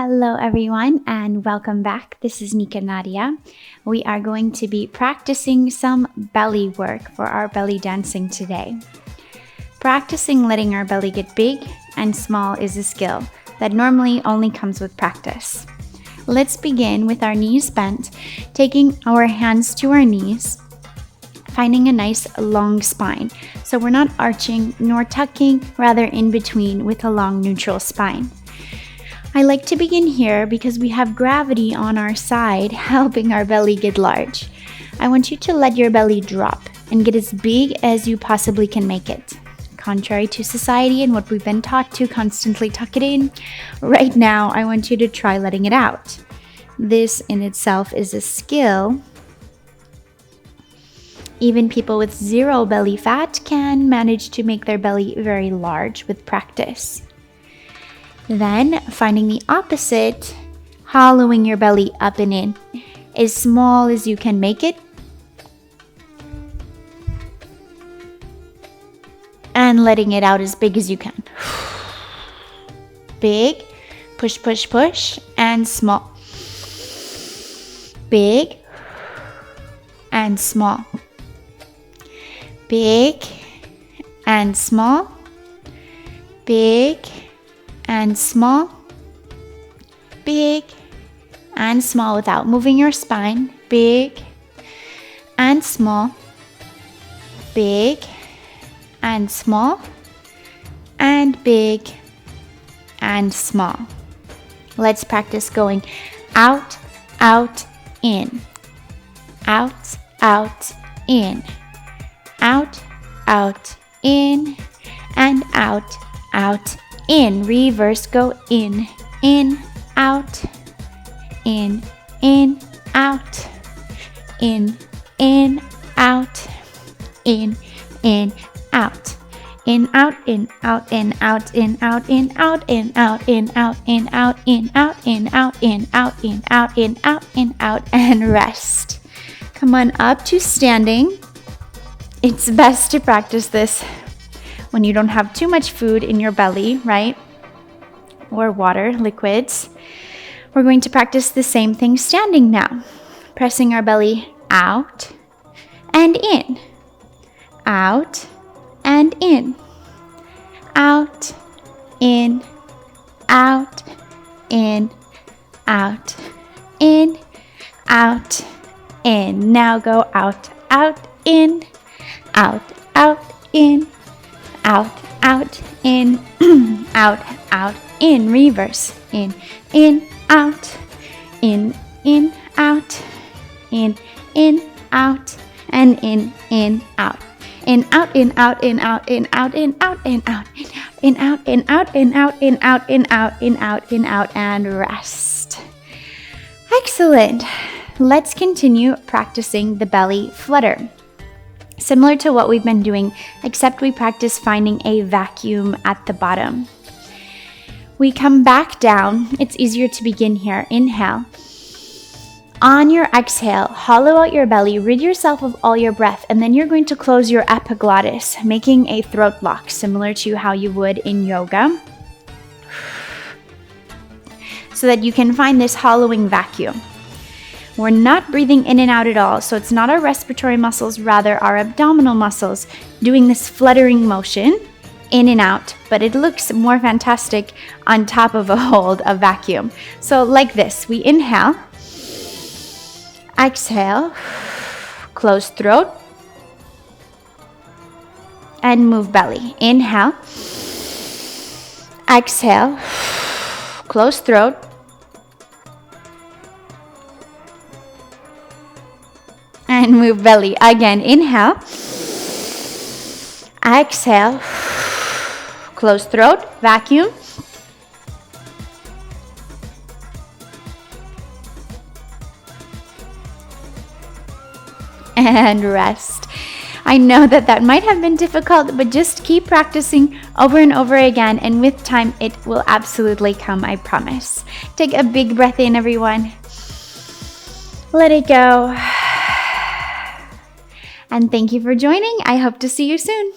Hello everyone and welcome back. This is NikkaNadia. We are going to be practicing some belly work for our belly dancing today. Practicing letting our belly get big and small is a skill that normally only comes with practice. Let's begin with our knees bent, taking our hands to our knees, finding a nice long spine. So we're not arching nor tucking, rather in between with a long neutral spine. I like to begin here because we have gravity on our side helping our belly get large. I want you to let your belly drop and get as big as you possibly can make it. Contrary to society and what we've been taught to constantly tuck it in, right now I want you to try letting it out. This in itself is a skill. Even people with zero belly fat can manage to make their belly very large with practice. Then, finding the opposite, hollowing your belly up and in, as small as you can make it. And letting it out as big as you can. Big, push, push, push, and small. Big and small. Big and small. Big and small, big and small without moving your spine, big and small, big and small, and big and small. Let's practice going out, out, in, out, out, in, out, out, in, and out, out, in. Reverse, go in, out, in, out, in, out, in, out, in, out, in, out, in, out, in, out, in, out, in, out, in, out, in, out, in, out, in, out, in, out, in, out, in, out, in, out, and rest. Come on up to standing. It's best to practice this when you don't have too much food in your belly, right? Or water, liquids. We're going to practice the same thing standing now. Pressing our belly out and in. Out and in. Out, in, out, in, out, in, out, in. Now go out, out, in, out, out, in, out, out, in, out, out, in, reverse, in, out, in, out, in, out, and in, out. In, out, in, out, in, out, in, out, in, out, in, out, in, out, in, out, in, out, in, out, in, out, in, out, in, out, and rest. Excellent. Let's continue practicing the belly flutter. Similar to what we've been doing, except we practice finding a vacuum at the bottom. We come back down. It's easier to begin here. Inhale. On your exhale, hollow out your belly, rid yourself of all your breath, and then you're going to close your epiglottis, making a throat lock, similar to how you would in yoga, so that you can find this hollowing vacuum. We're not breathing in and out at all, so it's not our respiratory muscles, rather our abdominal muscles doing this fluttering motion in and out, but it looks more fantastic on top of a hold, a vacuum. So like this, we inhale, exhale, close throat, and move belly. Inhale, exhale, close throat, and move belly. Again, inhale, exhale, close throat, vacuum, and rest. I know that might have been difficult, but just keep practicing over and over again, and with time it will absolutely come, I promise. Take a big breath in, everyone. Let it go. And thank you for joining. I hope to see you soon.